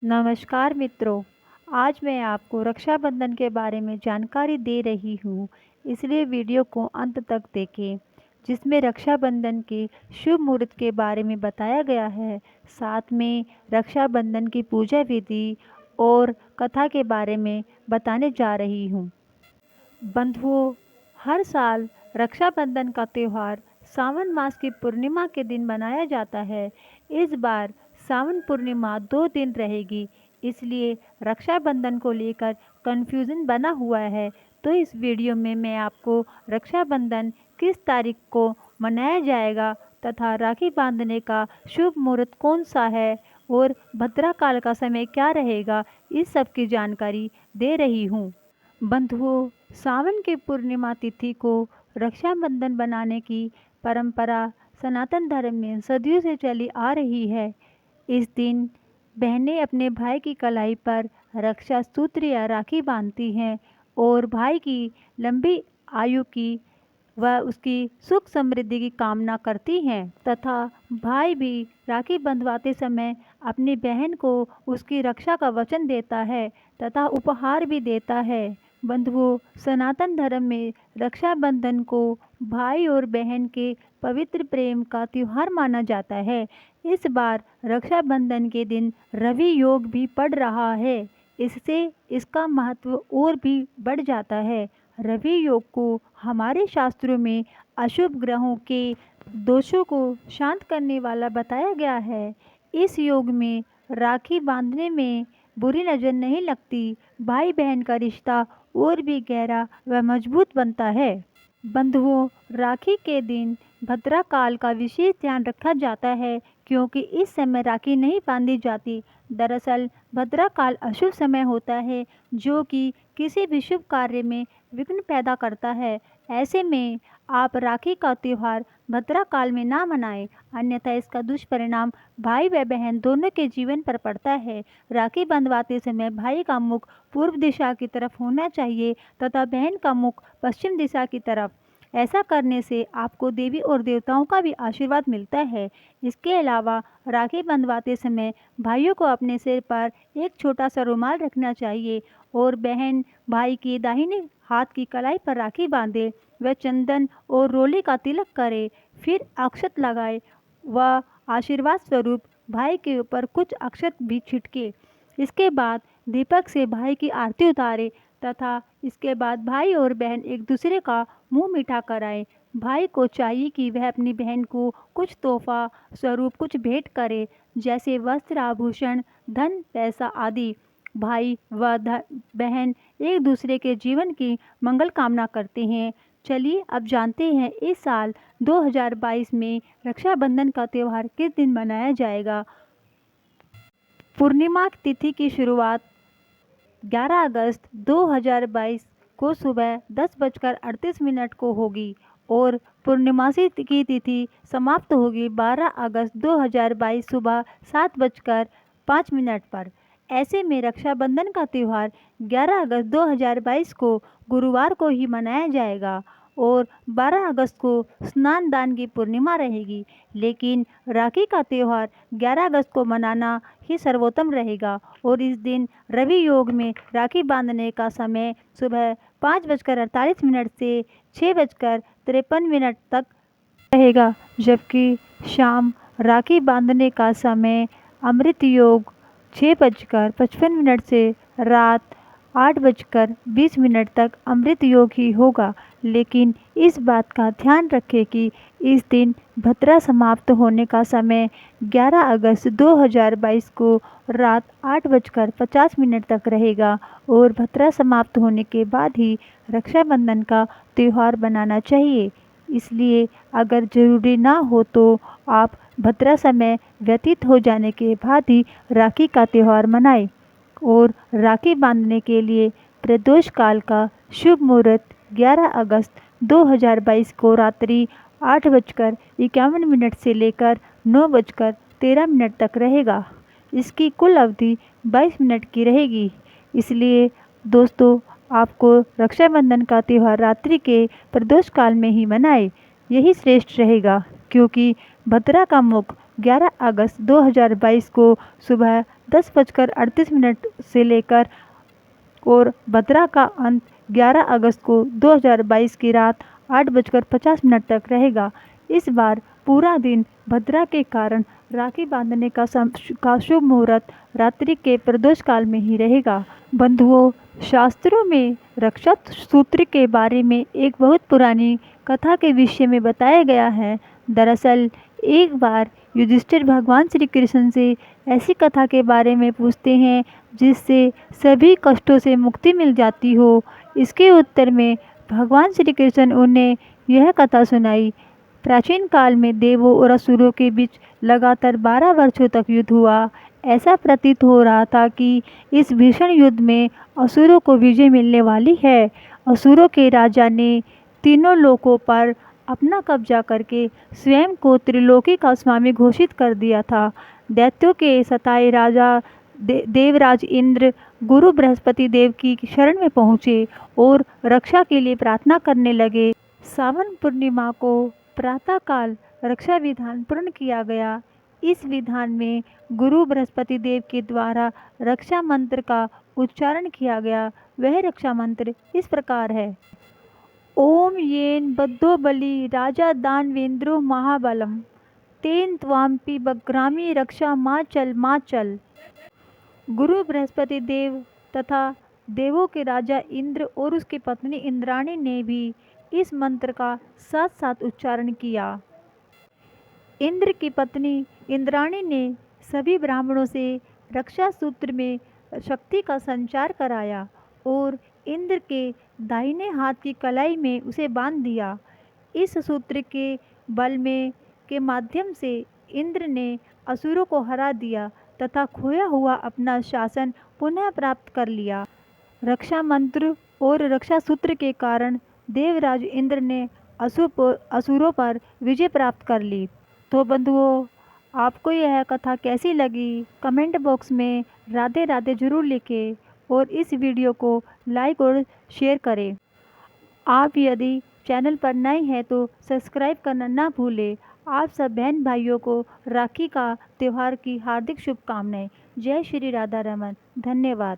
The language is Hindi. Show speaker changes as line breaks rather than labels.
नमस्कार मित्रों। आज मैं आपको रक्षाबंधन के बारे में जानकारी दे रही हूँ, इसलिए वीडियो को अंत तक देखें, जिसमें रक्षाबंधन के शुभ मुहूर्त के बारे में बताया गया है। साथ में रक्षाबंधन की पूजा विधि और कथा के बारे में बताने जा रही हूँ। बंधुओं, हर साल रक्षाबंधन का त्यौहार सावन मास की पूर्णिमा के दिन मनाया जाता है। इस बार सावन पूर्णिमा 2 दिन रहेगी, इसलिए रक्षाबंधन को लेकर कन्फ्यूज़न बना हुआ है। तो इस वीडियो में मैं आपको रक्षाबंधन किस तारीख को मनाया जाएगा तथा राखी बांधने का शुभ मुहूर्त कौन सा है और भद्रा काल का समय क्या रहेगा, इस सब की जानकारी दे रही हूँ। बंधुओं, सावन की पूर्णिमा तिथि को रक्षाबंधन बनाने की परंपरा सनातन धर्म में सदियों से चली आ रही है। इस दिन बहनें अपने भाई की कलाई पर रक्षा सूत्र या राखी बांधती हैं और भाई की लंबी आयु की व उसकी सुख समृद्धि की कामना करती हैं तथा भाई भी राखी बंधवाते समय अपनी बहन को उसकी रक्षा का वचन देता है तथा उपहार भी देता है। बंधुओं, सनातन धर्म में रक्षाबंधन को भाई और बहन के पवित्र प्रेम का त्यौहार माना जाता है। इस बार रक्षाबंधन के दिन रवि योग भी पड़ रहा है, इससे इसका महत्व और भी बढ़ जाता है। रवि योग को हमारे शास्त्रों में अशुभ ग्रहों के दोषों को शांत करने वाला बताया गया है। इस योग में राखी बांधने में बुरी नज़र नहीं लगती, भाई बहन का रिश्ता और भी गहरा व मजबूत बनता है। बंधुओं, राखी के दिन भद्रा काल का विशेष ध्यान रखा जाता है, क्योंकि इस समय राखी नहीं बांधी जाती। दरअसल भद्रा काल अशुभ समय होता है, जो कि किसी भी शुभ कार्य में विघ्न पैदा करता है। ऐसे में आप राखी का त्यौहार भद्रा काल में ना मनाएं, अन्यथा इसका दुष्परिणाम भाई व बहन दोनों के जीवन पर पड़ता है। राखी बंधवाते समय भाई का मुख पूर्व दिशा की तरफ होना चाहिए तथा बहन का मुख पश्चिम दिशा की तरफ। ऐसा करने से आपको देवी और देवताओं का भी आशीर्वाद मिलता है। इसके अलावा राखी बंधवाते समय भाइयों को अपने सिर पर एक छोटा सा रुमाल रखना चाहिए और बहन भाई की दाहिने हाथ की कलाई पर राखी बांधे व चंदन और रोली का तिलक करे, फिर अक्षत लगाए व आशीर्वाद स्वरूप भाई के ऊपर कुछ अक्षत भी छिड़के। इसके बाद दीपक से भाई की आरती उतारे तथा इसके बाद भाई और बहन एक दूसरे का मुंह मीठा कराएं। भाई को चाहिए कि वह अपनी बहन को कुछ तोहफा स्वरूप कुछ भेंट करे, जैसे वस्त्र, आभूषण, धन, पैसा आदि। भाई व बहन एक दूसरे के जीवन की मंगल कामना करते हैं। चलिए अब जानते हैं इस साल 2022 में रक्षाबंधन का त्यौहार किस दिन मनाया जाएगा। पूर्णिमा तिथि की शुरुआत 11 अगस्त 2022 को सुबह 10:38 को होगी और पूर्णिमासी की तिथि समाप्त होगी 12 अगस्त 2022 सुबह 7:05 पर। ऐसे में रक्षाबंधन का त्यौहार 11 अगस्त 2022 को गुरुवार को ही मनाया जाएगा और 12 अगस्त को स्नान दान की पूर्णिमा रहेगी। लेकिन राखी का त्यौहार 11 अगस्त को मनाना ही सर्वोत्तम रहेगा और इस दिन रवि योग में राखी बांधने का समय सुबह 5:48 से 6:53 तक रहेगा, जबकि शाम राखी बांधने का समय अमृत योग 6:55 से रात 8:20 तक अमृत योग ही होगा। लेकिन इस बात का ध्यान रखें कि इस दिन भद्रा समाप्त होने का समय 11 अगस्त 2022 को रात 8:50 तक रहेगा और भद्रा समाप्त होने के बाद ही रक्षाबंधन का त्यौहार बनाना चाहिए। इसलिए अगर ज़रूरी ना हो तो आप भद्रा समय व्यतीत हो जाने के बाद ही राखी का त्यौहार मनाएं। और राखी बांधने के लिए प्रदोष काल का शुभ मुहूर्त 11 अगस्त 2022 को रात्रि 8:51 से लेकर 9:13 तक रहेगा। इसकी कुल अवधि 22 मिनट की रहेगी। इसलिए दोस्तों, आपको रक्षाबंधन का त्यौहार रात्रि के प्रदोष काल में ही मनाएं, यही श्रेष्ठ रहेगा, क्योंकि भद्रा का मुख 11 अगस्त 2022 को सुबह 10:38 से लेकर और भद्रा का अंत 11 अगस्त को 2022 की रात 8:50 तक रहेगा। इस बार पूरा दिन भद्रा के कारण राखी बांधने का शुभ मुहूर्त रात्रि के प्रदोष काल में ही रहेगा। बंधुओं, शास्त्रों में रक्षा सूत्र के बारे में एक बहुत पुरानी कथा के विषय में बताया गया है। दरअसल एक बार युधिष्ठिर भगवान श्री कृष्ण से ऐसी कथा के बारे में पूछते हैं जिससे सभी कष्टों से मुक्ति मिल जाती हो। इसके उत्तर में भगवान श्री कृष्ण उन्हें यह कथा सुनाई। प्राचीन काल में देवों और असुरों के बीच लगातार 12 वर्षों तक युद्ध हुआ। ऐसा प्रतीत हो रहा था कि इस भीषण युद्ध में असुरों को विजय मिलने वाली है। असुरों के राजा ने तीनों लोकों पर अपना कब्जा करके स्वयं को त्रिलोकी का स्वामी घोषित कर दिया था। दैत्यों के सताए राजा देवराज इंद्र गुरु बृहस्पति देव की शरण में पहुँचे और रक्षा के लिए प्रार्थना करने लगे। सावन पूर्णिमा को प्रातःकाल रक्षा विधान पूर्ण किया गया। इस विधान में गुरु बृहस्पति देव के द्वारा रक्षा मंत्र का उच्चारण किया गया। वह रक्षा मंत्र इस प्रकार है। ओम येन बद्धो बलि राजा दानवेंद्रो महाबलम तेन त्वामपि बग्रामी रक्षा माँ चल। गुरु बृहस्पति देव तथा देवों के राजा इंद्र और उसकी पत्नी इंद्राणी ने भी इस मंत्र का साथ साथ उच्चारण किया। इंद्र की पत्नी इंद्राणी ने सभी ब्राह्मणों से रक्षा सूत्र में शक्ति का संचार कराया और इंद्र के दाहिने हाथ की कलाई में उसे बांध दिया। इस सूत्र के बल में के माध्यम से इंद्र ने असुरों को हरा दिया तथा खोया हुआ अपना शासन पुनः प्राप्त कर लिया। रक्षा मंत्र और रक्षा सूत्र के कारण देवराज इंद्र ने असुरों पर विजय प्राप्त कर ली। तो बंधुओं, आपको यह कथा कैसी लगी? कमेंट बॉक्स में राधे राधे जरूर लिखें और इस वीडियो को लाइक और शेयर करें। आप यदि चैनल पर नए हैं तो सब्सक्राइब करना ना भूलें। आप सब बहन भाइयों को राखी का त्यौहार की हार्दिक शुभकामनाएं। जय श्री राधा रमन। धन्यवाद।